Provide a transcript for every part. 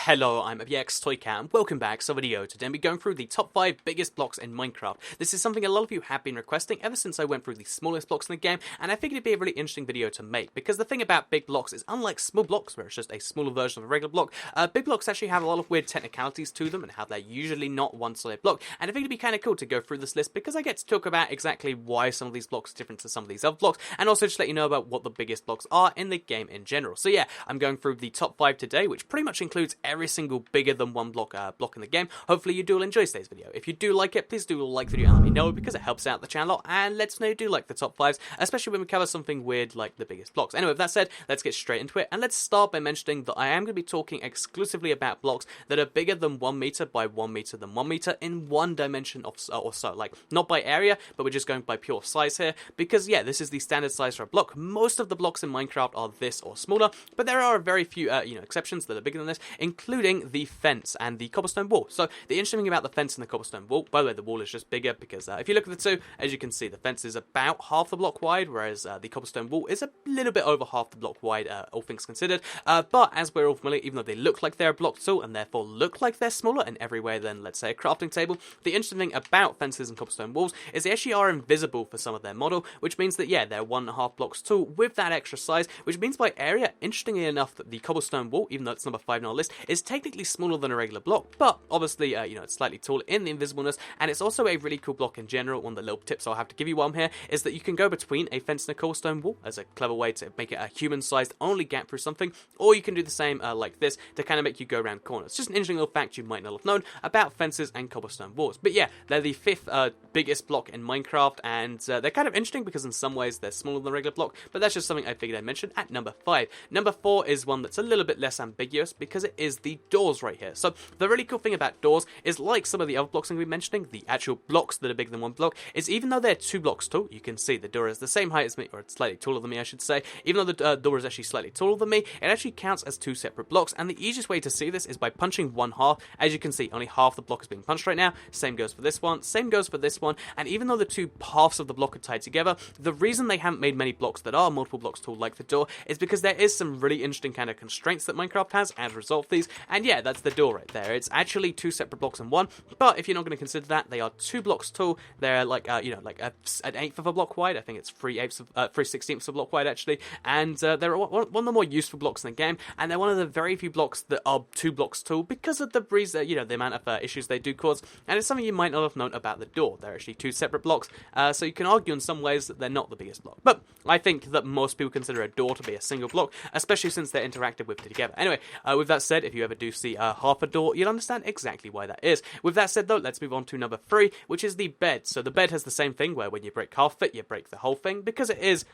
Hello, I'm ABXToyCat and welcome back to a video. Today we're going through the top 5 biggest blocks in Minecraft. This is something a lot of you have been requesting ever since I went through the smallest blocks in the game, and I figured it'd be a really interesting video to make, because the thing about big blocks is, unlike small blocks where it's just a smaller version of a regular block, big blocks actually have a lot of weird technicalities to them and how they're usually not one solid block, and I figured it'd be kind of cool to go through this list because I get to talk about exactly why some of these blocks are different to some of these other blocks, and also just let you know about what the biggest blocks are in the game in general. So yeah, I'm going through the top 5 today, which pretty much includes every single bigger than one block in the game. Hopefully you do all enjoy today's video. If you do like it, please do like the video and let me know, because it helps out the channel and lets me know you do like the top 5s, especially when we cover something weird like the biggest blocks. Anyway, with that said, let's get straight into it, and let's start by mentioning that I am going to be talking exclusively about blocks that are bigger than 1 meter by 1 meter than 1 meter in one dimension or so, like not by area, but we're just going by pure size here, because yeah, this is the standard size for a block. Most of the blocks in Minecraft are this or smaller, but there are very few exceptions that are bigger than this, including the fence and the cobblestone wall. So the interesting thing about the fence and the cobblestone wall, by the way, the wall is just bigger because if you look at the two, as you can see, the fence is about half the block wide, whereas the cobblestone wall is a little bit over half the block wide, all things considered. But as we're all familiar, even though they look like they're a block tall and therefore look like they're smaller in every way than, let's say, a crafting table, the interesting thing about fences and cobblestone walls is they actually are invisible for some of their model, which means that, yeah, they're 1.5 blocks tall with that extra size, which means by area, interestingly enough, that the cobblestone wall, even though it's number 5 on our list, is technically smaller than a regular block, but obviously, it's slightly taller in the invisibleness, and it's also a really cool block in general. One of the little tips I'll have to give you while I'm here is that you can go between a fence and a cobblestone wall as a clever way to make it a human-sized only gap through something, or you can do the same like this to kind of make you go around corners. Just an interesting little fact you might not have known about fences and cobblestone walls. But yeah, they're the 5th biggest block in Minecraft, and they're kind of interesting because in some ways they're smaller than a regular block, but that's just something I figured I'd mention at number 5. Number 4 is one that's a little bit less ambiguous because it is the doors right here. So the really cool thing about doors is, like some of the other blocks I'm going to be mentioning, the actual blocks that are bigger than one block, is even though they're 2 blocks tall, you can see the door is the same height as me, or it's slightly taller than me, I should say. Even though the door is actually slightly taller than me, it actually counts as 2 separate blocks, and the easiest way to see this is by punching one half. As you can see, only half the block is being punched right now. Same goes for this one, same goes for this one, and even though the 2 halves of the block are tied together, the reason they haven't made many blocks that are multiple blocks tall like the door is because there is some really interesting kind of constraints that Minecraft has as a result of these, and yeah, that's the door right there. It's actually 2 separate blocks in one, but if you're not going to consider that, they are 2 blocks tall. They're like an eighth of a block wide. I think it's 3/16 of a block wide actually, and they're one of the more useful blocks in the game, and they're one of the very few blocks that are 2 blocks tall because of the reason, the amount of issues they do cause, and it's something you might not have known about the door. They're actually 2 separate blocks, so you can argue in some ways that they're not the biggest block, but I think that most people consider a door to be a single block, especially since they're interactive with it together. Anyway, with that said, if you ever do see half a door, you'll understand exactly why that is. With that said though, let's move on to number 3, which is the bed. So the bed has the same thing, where when you break half of it, you break the whole thing, because it is,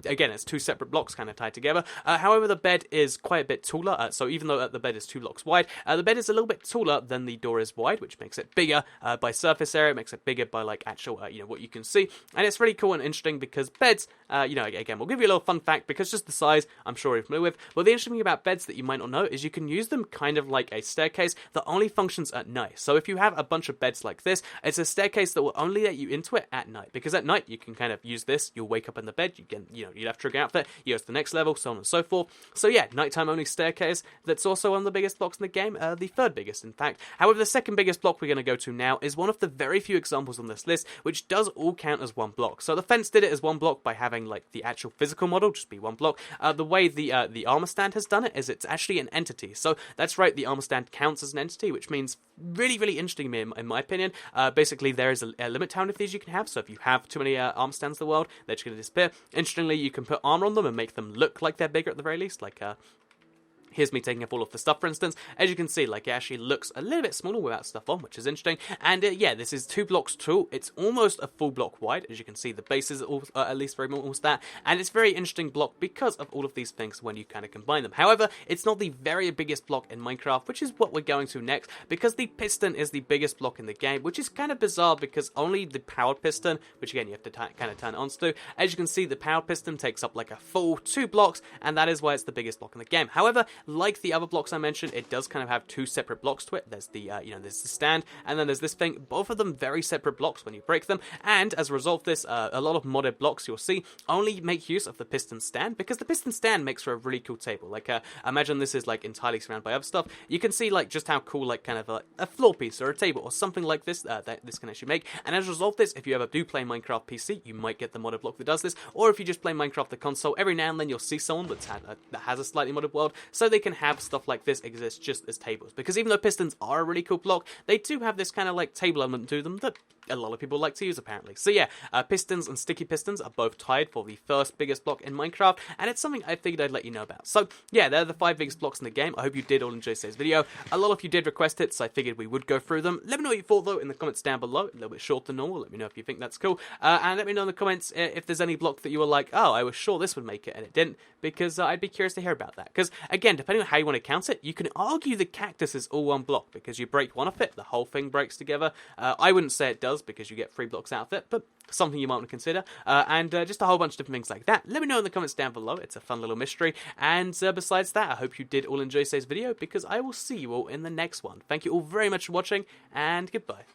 again, it's 2 separate blocks kind of tied together. However, the bed is quite a bit taller, so even though the bed is 2 blocks wide, the bed is a little bit taller than the door is wide, which makes it bigger by surface area, makes it bigger by actual, what you can see, and it's really cool and interesting because beds, again, we'll give you a little fun fact because just the size, I'm sure you're familiar with, but the interesting thing about beds that you might not know is you can use them kind of like a staircase that only functions at night. So if you have a bunch of beds like this, it's a staircase that will only let you into it at night, because at night you can kind of use this, you'll wake up in the bed, you can, you'd have to trigger outfit, you go to the next level, so on and so forth. So yeah, nighttime only staircase, that's also one of the biggest blocks in the game, the 3rd biggest in fact. However, the 2nd biggest block we're going to go to now is one of the very few examples on this list which does all count as 1 block. So the fence did it as 1 block by having the actual physical model just be 1 block. The way the armor stand has done it is it's actually an entity. So that's right, the armor stand counts as an entity, which means really, really interesting to me in my opinion. Basically, there is a limit to how many of these you can have, so if you have too many armor stands in the world, they're just going to disappear. Interestingly, you can put armor on them and make them look like they're bigger at the very least, here's me taking off all of the stuff, for instance. As you can see, it actually looks a little bit smaller without stuff on, which is interesting. And yeah, this is 2 blocks tall. It's almost a full block wide. As you can see, the base is at least very almost that. And it's a very interesting block because of all of these things when you kind of combine them. However, it's not the very biggest block in Minecraft, which is what we're going to next, because the piston is the biggest block in the game, which is kind of bizarre because only the powered piston, which again, you have to kind of turn it on to do. As you can see, the powered piston takes up a full 2 blocks, and that is why it's the biggest block in the game. However, like the other blocks I mentioned, it does kind of have two separate blocks to it. There's the, there's the stand, and then there's this thing. Both of them very separate blocks when you break them, and as a result of this, a lot of modded blocks you'll see only make use of the piston stand, because the piston stand makes for a really cool table. Like, imagine this is like entirely surrounded by other stuff. You can see like just how cool like kind of a floor piece or a table or something like this that this can actually make. And as a result of this, if you ever do play Minecraft PC, you might get the modded block that does this, or if you just play Minecraft the console, every now and then you'll see someone that has a slightly modded world, so they can have stuff like this exist just as tables. Because even though pistons are a really cool block, they do have this kind of like table element to them that a lot of people like to use apparently. So yeah, pistons and sticky pistons are both tied for the first biggest block in Minecraft, and it's something I figured I'd let you know about. So yeah, they're the 5 biggest blocks in the game. I hope you did all enjoy today's video. A lot of you did request it, so I figured we would go through them. Let me know what you thought though in the comments down below. A little bit shorter than normal. Let me know if you think that's cool, and let me know in the comments if there's any block that you were like, oh, I was sure this would make it and it didn't, because I'd be curious to hear about that. Because again, depending on how you want to count it, you can argue the cactus is all one block, because you break one of it, the whole thing breaks together. I wouldn't say it does, because you get 3 blocks out of it, but something you might want to consider, and just a whole bunch of different things like that. Let me know in the comments down below. It's a fun little mystery, and besides that, I hope you did all enjoy today's video, because I will see you all in the next one. Thank you all very much for watching, and goodbye.